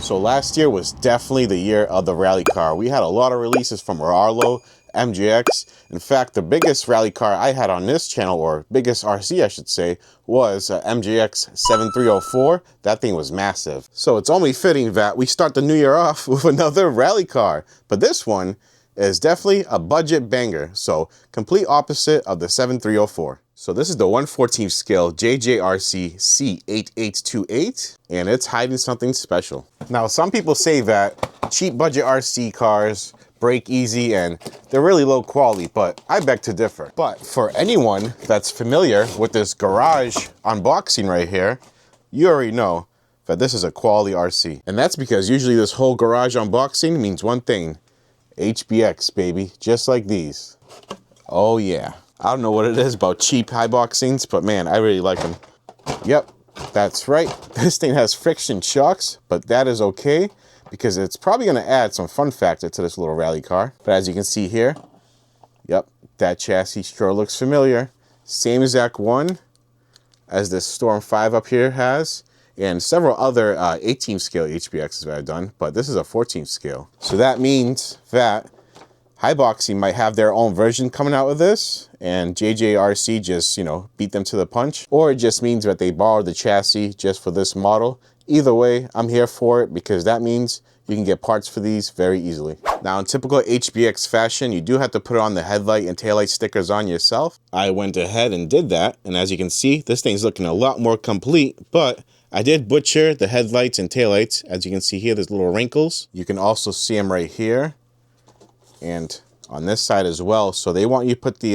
So last year was definitely the year of the rally car. We had a lot of releases from Arlo, MJX. In fact, the biggest rally car I had on this channel, or biggest RC I should say, was MJX 7304. That thing was massive. So it's only fitting that we start the new year off with another rally car. But this one is definitely a budget banger. So complete opposite of the 7304. So this is the 1/14 scale JJRC C8828, and it's hiding something special. Now, some people say that cheap budget RC cars break easy and they're really low quality, but I beg to differ. But for anyone that's familiar with this garage unboxing right here, you already know that this is a quality RC. And that's because usually this whole garage unboxing means one thing: HBX, baby, just like these. Oh yeah. I don't know what it is about cheap high boxings, but man, I really like them. Yep, that's right. This thing has friction shocks, but that is okay because it's probably gonna add some fun factor to this little rally car. But as you can see here, yep, that chassis sure looks familiar. Same exact one as this Storm 5 up here has, and several other 18 scale HBXs that I've done, but this is a 14 scale. So that means that Highboxing might have their own version coming out of this, and JJRC just, you know, beat them to the punch. Or it just means that they borrowed the chassis just for this model. Either way, I'm here for it because that means you can get parts for these very easily. Now, in typical HBX fashion, you do have to put on the headlight and taillight stickers on yourself. I went ahead and did that, and as you can see, this thing's looking a lot more complete, but I did butcher the headlights and taillights. As you can see here, there's little wrinkles. You can also see them right here and on this side as well. So they want you to put the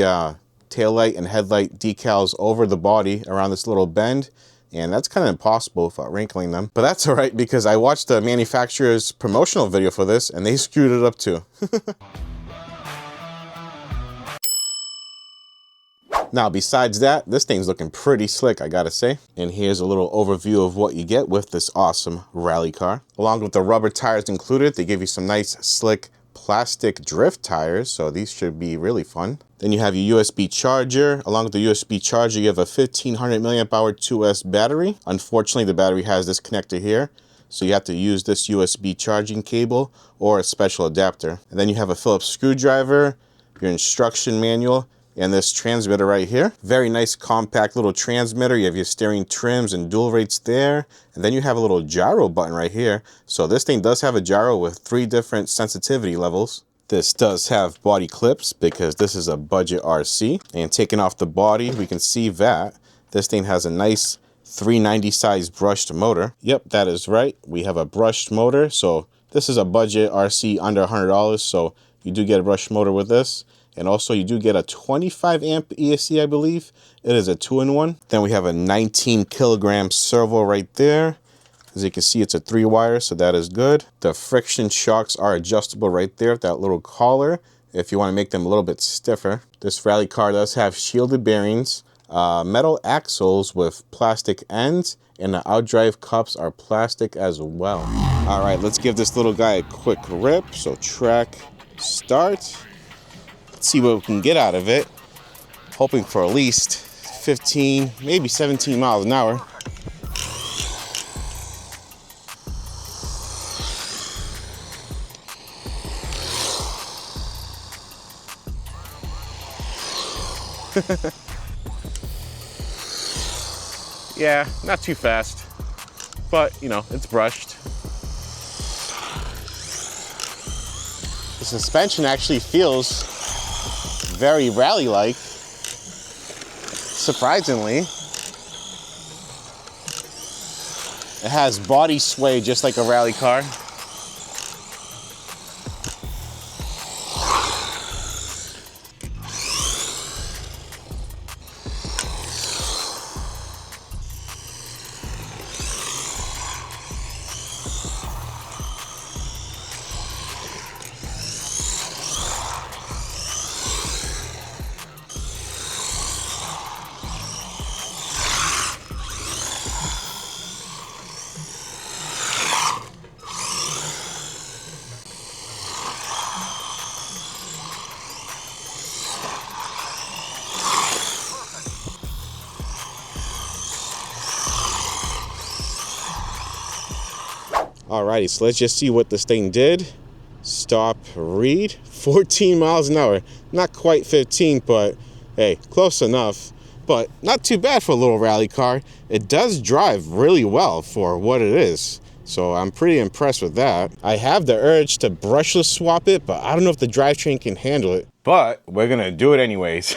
taillight and headlight decals over the body around this little bend, and that's kind of impossible without wrinkling them. But that's all right because I watched the manufacturer's promotional video for this and they screwed it up too. Now, besides that, this thing's looking pretty slick, I gotta say. And here's a little overview of what you get with this awesome rally car. Along with the rubber tires included, they give you some nice, slick plastic drift tires, so these should be really fun. Then you have your USB charger. Along with the USB charger, you have a 1500 milliamp hour 2S battery. Unfortunately, the battery has this connector here, so you have to use this USB charging cable or a special adapter. And then you have a Phillips screwdriver, your instruction manual, and this transmitter right here. Very nice compact little transmitter. You have your steering trims and dual rates there. And then you have a little gyro button right here. So this thing does have a gyro with 3 different sensitivity levels. This does have body clips because this is a budget RC. And taking off the body, we can see that this thing has a nice 390 size brushed motor. Yep, that is right. We have a brushed motor. So this is a budget RC under $100. So you do get a brushed motor with this. And also you do get a 25 amp ESC, I believe. It is a 2-in-1. Then we have a 19 kilogram servo right there. As you can see, it's a 3-wire, so that is good. The friction shocks are adjustable right there with that little collar if you want to make them a little bit stiffer. This rally car does have shielded bearings, metal axles with plastic ends, and the outdrive cups are plastic as well. All right, let's give this little guy a quick rip. So track start. Let's see what we can get out of it. Hoping for at least 15, maybe 17 miles an hour. Yeah, not too fast, but you know, it's brushed. The suspension actually feels very rally-like, surprisingly. It has body sway just like a rally car. Alrighty, so let's just see what this thing did. Stop, read, 14 miles an hour. Not quite 15, but hey, close enough. But not too bad for a little rally car. It does drive really well for what it is. So I'm pretty impressed with that. I have the urge to brushless swap it, but I don't know if the drivetrain can handle it. But we're gonna do it anyways.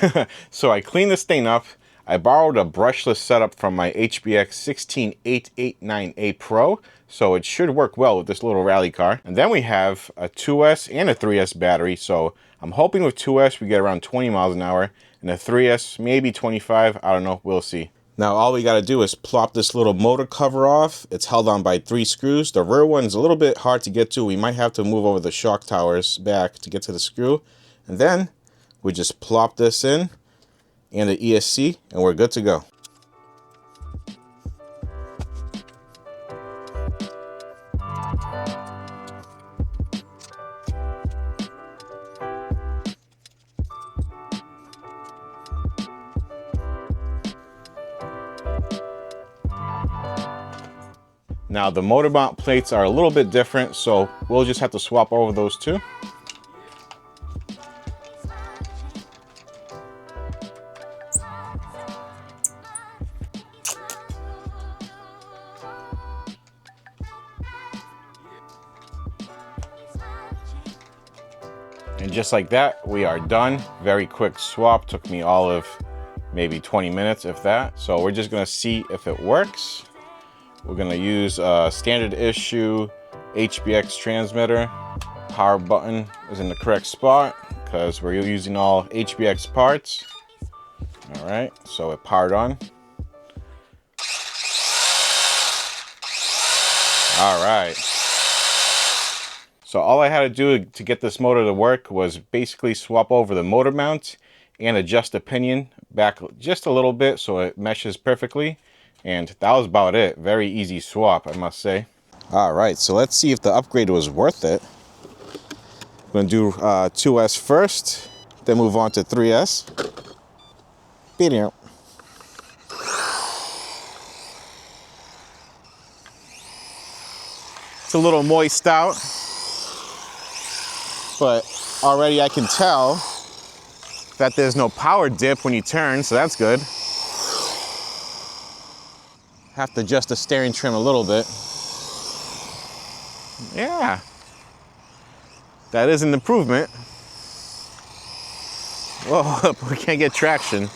So I cleaned this thing up. I borrowed a brushless setup from my HBX 18828 Pro, so it should work well with this little rally car. And then we have a 2S and a 3S battery, so I'm hoping with 2S we get around 20 miles an hour, and a 3S maybe 25, I don't know, we'll see. Now all we gotta do is plop this little motor cover off. It's held on by 3 screws. The rear one's a little bit hard to get to. We might have to move over the shock towers back to get to the screw. And then we just plop this in and the ESC, and we're good to go. Now the motor mount plates are a little bit different, so we'll just have to swap over those two. And just like that, we are done. Very quick swap, took me all of maybe 20 minutes, if that. So we're just gonna see if it works. We're gonna use a standard issue HBX transmitter. Power button is in the correct spot because we're using all HBX parts. All right, so it powered on. All right. So all I had to do to get this motor to work was basically swap over the motor mount and adjust the pinion back just a little bit so it meshes perfectly. And that was about it. Very easy swap, I must say. All right, so let's see if the upgrade was worth it. I'm gonna do 2S first, then move on to 3S. Video. It's a little moist out, but already I can tell that there's no power dip when you turn, so that's good. Have to adjust the steering trim a little bit. Yeah, that is an improvement. Whoa, we can't get traction.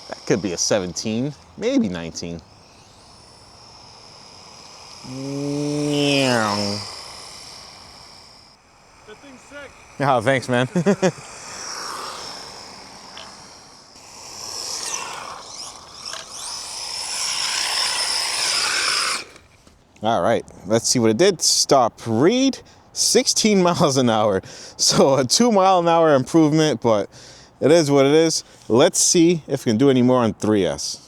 That could be a 17, maybe 19. Meow. That thing's sick. Oh, thanks, man. All right, let's see what it did. Stop, read, 16 miles an hour. So a 2 mile an hour improvement, but it is what it is. Let's see if we can do any more on 3S.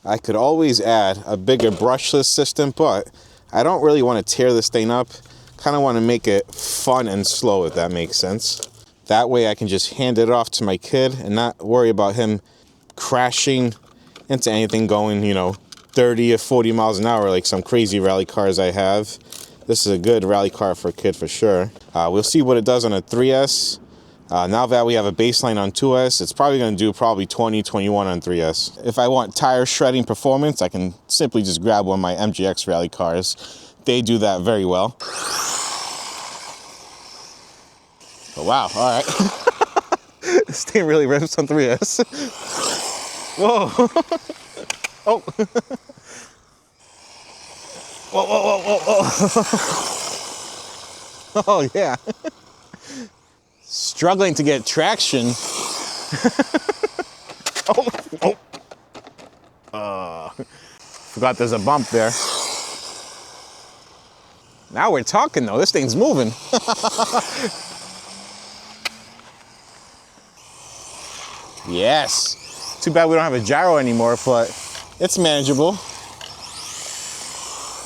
I could always add a bigger brushless system, but I don't really want to tear this thing up. Kind of want to make it fun and slow, if that makes sense. That way I can just hand it off to my kid and not worry about him crashing into anything going, 30 or 40 miles an hour like some crazy rally cars I have. This is a good rally car for a kid for sure. We'll see what it does on a 3S. Now that we have a baseline on 2S, it's probably going to do 20, 21 on 3S. If I want tire shredding performance, I can simply just grab one of my MGX rally cars. They do that very well. But wow, all right. This thing really rips on 3S. Whoa. Oh. Whoa, whoa, whoa, whoa, whoa. Oh, yeah. Struggling to get traction. Forgot there's a bump there. Now we're talking, though. This thing's moving. Yes. Too bad we don't have a gyro anymore, but it's manageable.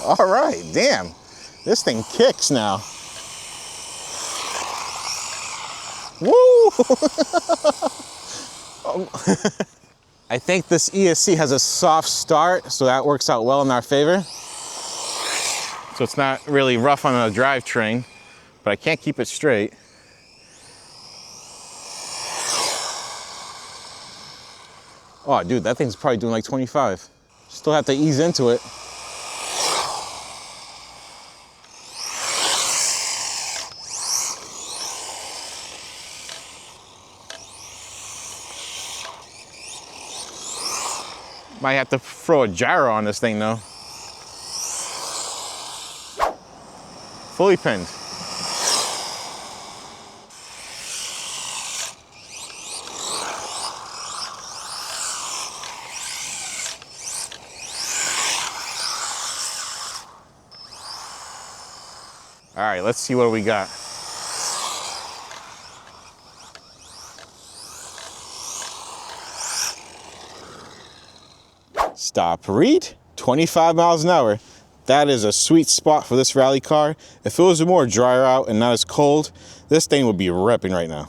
All right, damn. This thing kicks now. Woo! I think this ESC has a soft start, so that works out well in our favor. So it's not really rough on the drivetrain, but I can't keep it straight. Oh, dude, that thing's probably doing like 25. Still have to ease into it. Might have to throw a gyro on this thing though. Fully pinned. All right, let's see what we got. Stop read, 25 miles an hour. That is a sweet spot for this rally car. If it was more drier out and not as cold, this thing would be repping right now.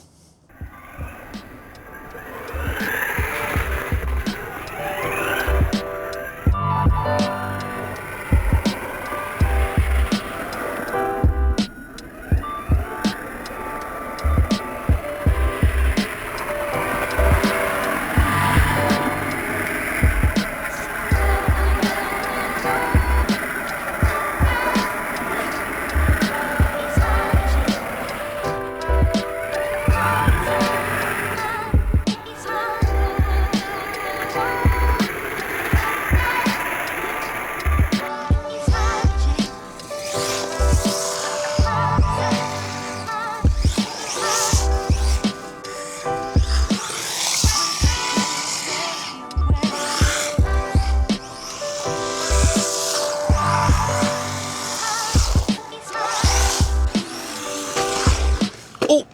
Oh,